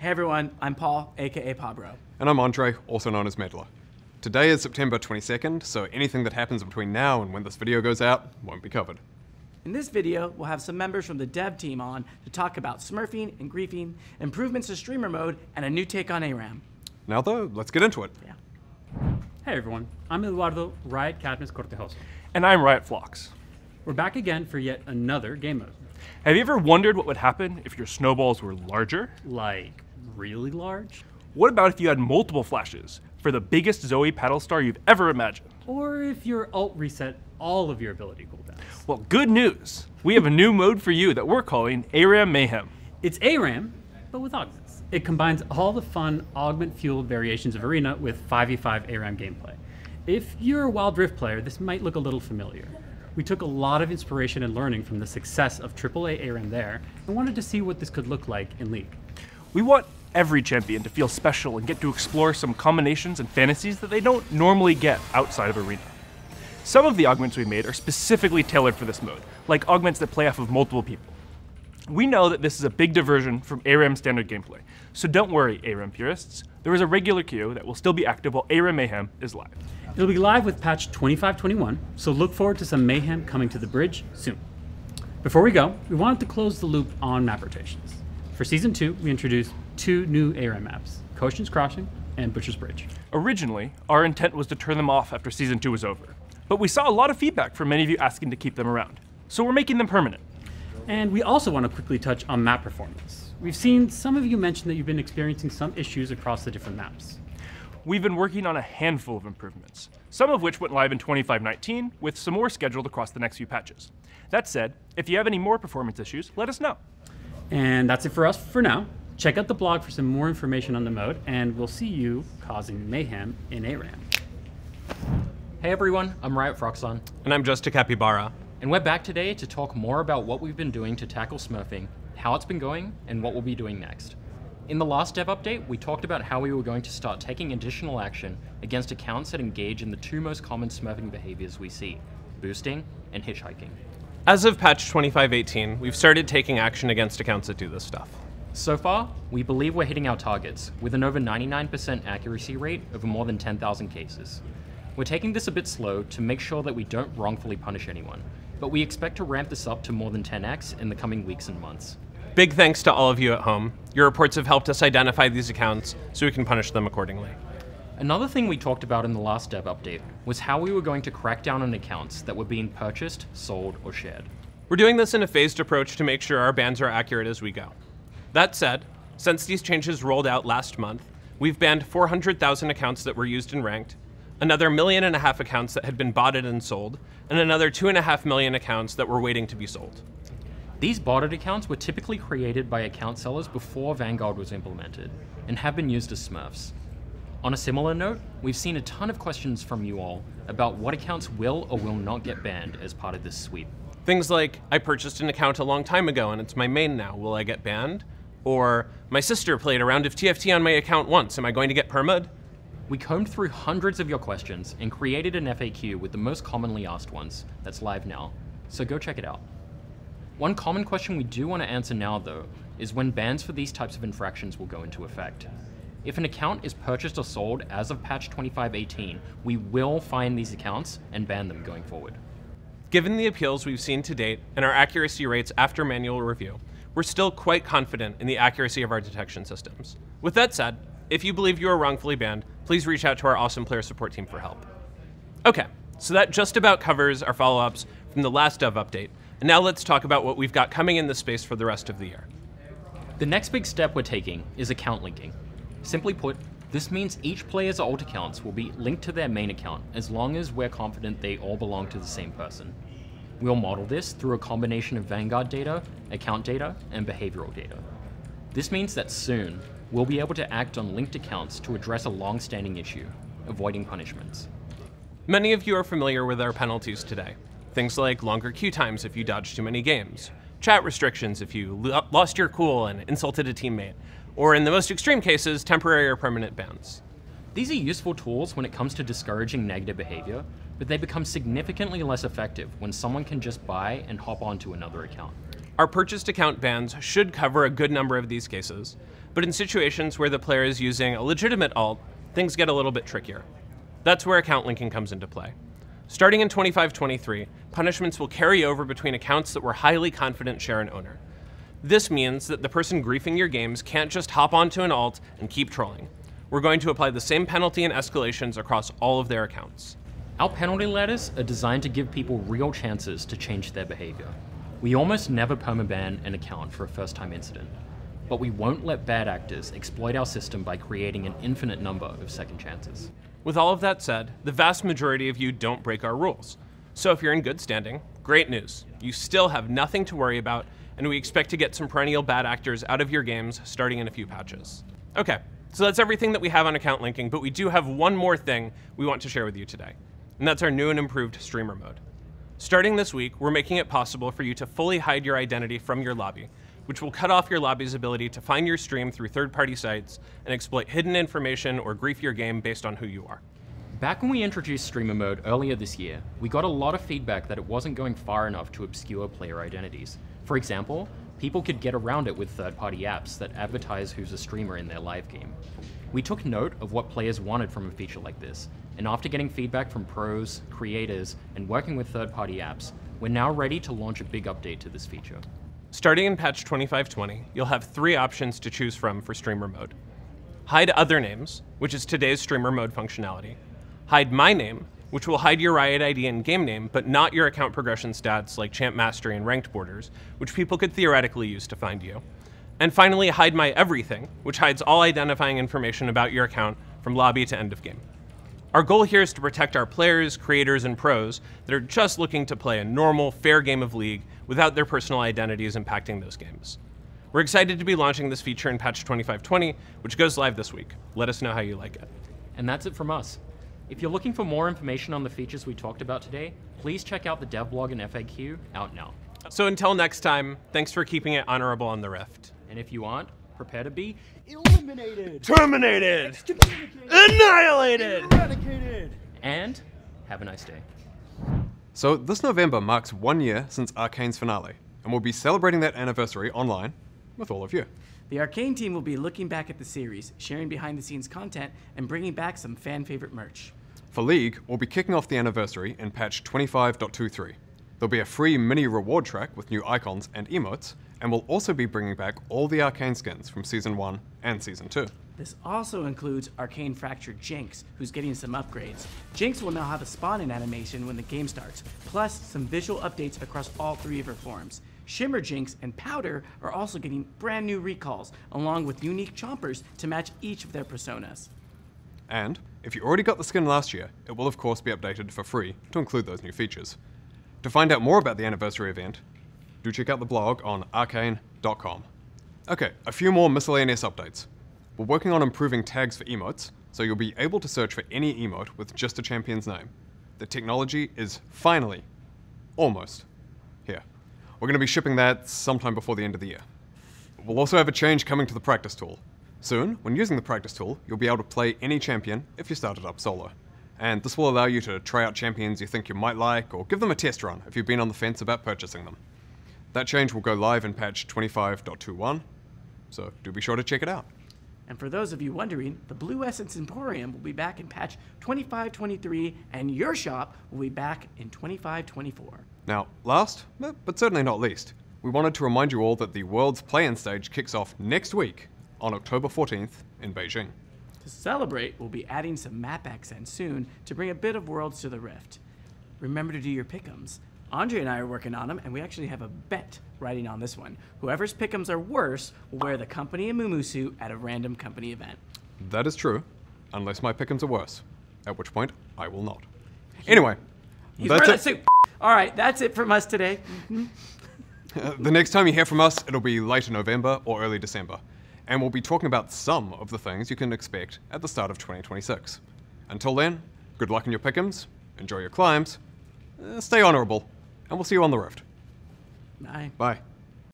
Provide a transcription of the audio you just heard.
Hey everyone, I'm Paul, aka Pabro. And I'm Andre, also known as Meddler. Today is September 22nd, so anything that happens between now and when this video goes out won't be covered. In this video, we'll have some members from the dev team on to talk about smurfing and griefing, improvements to streamer mode, and a new take on ARAM. Now though, let's get into it. Yeah. Hey everyone, I'm Eduardo, Riot Cadmus Cortejoso. And I'm Riot Phlox. We're back again for yet another game mode. Have you ever wondered what would happen if your snowballs were larger? Like, really large? What about if you had multiple flashes for the biggest Zoe paddle star you've ever imagined? Or if your ult reset all of your ability cooldowns? Well, good news! We have a new mode for you that we're calling ARAM Mayhem. It's ARAM, but with augments. It combines all the fun augment-fueled variations of Arena with 5v5 ARAM gameplay. If you're a Wild Rift player, this might look a little familiar. We took a lot of inspiration and learning from the success of AAA ARAM there, and wanted to see what this could look like in League. We want every champion to feel special and get to explore some combinations and fantasies that they don't normally get outside of Arena. Some of the augments we made are specifically tailored for this mode, like augments that play off of multiple people. We know that this is a big diversion from ARAM standard gameplay, so don't worry, ARAM purists. There is a regular queue that will still be active while ARAM Mayhem is live. It'll be live with patch 25.21, so look forward to some mayhem coming to the bridge soon. Before we go, we wanted to close the loop on map rotations. For Season 2, we introduced 2 new ARAM maps, Coastion's Crossing and Butcher's Bridge. Originally, our intent was to turn them off after Season 2 was over, but we saw a lot of feedback from many of you asking to keep them around, so we're making them permanent. And we also want to quickly touch on map performance. We've seen some of you mention that you've been experiencing some issues across the different maps. We've been working on a handful of improvements, some of which went live in 25.19, with some more scheduled across the next few patches. That said, if you have any more performance issues, let us know. And that's it for us for now. Check out the blog for some more information on the mode, and we'll see you causing mayhem in ARAM. Hey everyone, I'm Riot Phroxzon. And I'm Just A Capybara. And we're back today to talk more about what we've been doing to tackle smurfing, how it's been going, and what we'll be doing next. In the last dev update, we talked about how we were going to start taking additional action against accounts that engage in the 2 most common smurfing behaviors we see, boosting and hitchhiking. As of patch 25.18, we've started taking action against accounts that do this stuff. So far, we believe we're hitting our targets, with an over 99% accuracy rate over more than 10,000 cases. We're taking this a bit slow to make sure that we don't wrongfully punish anyone, but we expect to ramp this up to more than 10x in the coming weeks and months. Big thanks to all of you at home. Your reports have helped us identify these accounts so we can punish them accordingly. Another thing we talked about in the last dev update was how we were going to crack down on accounts that were being purchased, sold, or shared. We're doing this in a phased approach to make sure our bans are accurate as we go. That said, since these changes rolled out last month, we've banned 400,000 accounts that were used in ranked, another 1.5 million accounts that had been botted and sold, and another 2.5 million accounts that were waiting to be sold. These botted accounts were typically created by account sellers before Vanguard was implemented, and have been used as smurfs. On a similar note, we've seen a ton of questions from you all about what accounts will or will not get banned as part of this sweep. Things like, I purchased an account a long time ago and it's my main now, will I get banned? Or, my sister played a round of TFT on my account once, am I going to get perma'd? We combed through hundreds of your questions and created an FAQ with the most commonly asked ones that's live now, so go check it out. One common question we do want to answer now, though, is when bans for these types of infractions will go into effect. If an account is purchased or sold as of patch 25.18, we will find these accounts and ban them going forward. Given the appeals we've seen to date and our accuracy rates after manual review, we're still quite confident in the accuracy of our detection systems. With that said, if you believe you are wrongfully banned, please reach out to our awesome player support team for help. Okay, so that just about covers our follow-ups from the last dev update. And now let's talk about what we've got coming in this space for the rest of the year. The next big step we're taking is account linking. Simply put, this means each player's alt accounts will be linked to their main account as long as we're confident they all belong to the same person. We'll model this through a combination of Vanguard data, account data, and behavioral data. This means that soon, we'll be able to act on linked accounts to address a long-standing issue, avoiding punishments. Many of you are familiar with our penalties today. Things like longer queue times if you dodged too many games, chat restrictions if you lost your cool and insulted a teammate, or in the most extreme cases, temporary or permanent bans. These are useful tools when it comes to discouraging negative behavior, but they become significantly less effective when someone can just buy and hop onto another account. Our purchased account bans should cover a good number of these cases, but in situations where the player is using a legitimate alt, things get a little bit trickier. That's where account linking comes into play. Starting in 25-23, punishments will carry over between accounts that were highly confident share an owner. This means that the person griefing your games can't just hop onto an alt and keep trolling. We're going to apply the same penalty and escalations across all of their accounts. Our penalty ladders are designed to give people real chances to change their behavior. We almost never permaban an account for a first-time incident, but we won't let bad actors exploit our system by creating an infinite number of second chances. With all of that said, the vast majority of you don't break our rules. So if you're in good standing, great news. You still have nothing to worry about, and we expect to get some perennial bad actors out of your games starting in a few patches. Okay, so that's everything that we have on account linking, but we do have one more thing we want to share with you today, and that's our new and improved streamer mode. Starting this week, we're making it possible for you to fully hide your identity from your lobby, which will cut off your lobby's ability to find your stream through third-party sites and exploit hidden information or grief your game based on who you are. Back when we introduced streamer mode earlier this year, we got a lot of feedback that it wasn't going far enough to obscure player identities. For example, people could get around it with third-party apps that advertise who's a streamer in their live game. We took note of what players wanted from a feature like this, and after getting feedback from pros, creators, and working with third-party apps, we're now ready to launch a big update to this feature. Starting in patch 25-20, you'll have 3 options to choose from for streamer mode. Hide other names, which is today's streamer mode functionality. Hide my name, which will hide your Riot ID and game name, but not your account progression stats like champ mastery and ranked borders, which people could theoretically use to find you. And finally, hide my everything, which hides all identifying information about your account from lobby to end of game. Our goal here is to protect our players, creators, and pros that are just looking to play a normal, fair game of League without their personal identities impacting those games. We're excited to be launching this feature in patch 25-20, which goes live this week. Let us know how you like it. And that's it from us. If you're looking for more information on the features we talked about today, please check out the dev blog and FAQ out now. So until next time, thanks for keeping it honorable on the Rift. And if you aren't, prepare to be Eliminated! Terminated! Annihilated! Eradicated! and have a nice day. So this November marks 1 year since Arcane's finale, and we'll be celebrating that anniversary online with all of you. The Arcane team will be looking back at the series, sharing behind-the-scenes content, and bringing back some fan-favorite merch. For League, we'll be kicking off the anniversary in patch 25.23. There'll be a free mini reward track with new icons and emotes, and we'll also be bringing back all the Arcane skins from Season 1 and Season 2. This also includes Arcane Fractured Jinx, who's getting some upgrades. Jinx will now have a spawn-in animation when the game starts, plus some visual updates across all 3 of her forms. Shimmer Jinx and Powder are also getting brand new recalls, along with unique chompers to match each of their personas. And if you already got the skin last year, it will of course be updated for free to include those new features. To find out more about the anniversary event, do check out the blog on arcane.com. Okay, a few more miscellaneous updates. We're working on improving tags for emotes, so you'll be able to search for any emote with just a champion's name. The technology is finally, almost, here. We're going to be shipping that sometime before the end of the year. We'll also have a change coming to the practice tool. Soon, when using the practice tool, you'll be able to play any champion if you start it up solo. And this will allow you to try out champions you think you might like, or give them a test run if you've been on the fence about purchasing them. That change will go live in patch 25.21, so do be sure to check it out. And for those of you wondering, the Blue Essence Emporium will be back in patch 25.23, and your shop will be back in 25.24. Now, last, but certainly not least, we wanted to remind you all that the World's Play-In stage kicks off next week on October 14th in Beijing. To celebrate, we'll be adding some map accents soon to bring a bit of Worlds to the Rift. Remember to do your pick'ems. Andre and I are working on them, and we actually have a bet riding on this one. Whoever's pick'ems are worse will wear the company and Mumu suit at a random company event. That is true, unless my pick'ems are worse, at which point I will not. Anyway, He's that's wearing it. that suit. All right, that's it from us today. The next time you hear from us, it'll be later November or early December, and we'll be talking about some of the things you can expect at the start of 2026. Until then, good luck in your pick'ems, enjoy your climbs, stay honorable, and we'll see you on the Rift. Bye. Bye.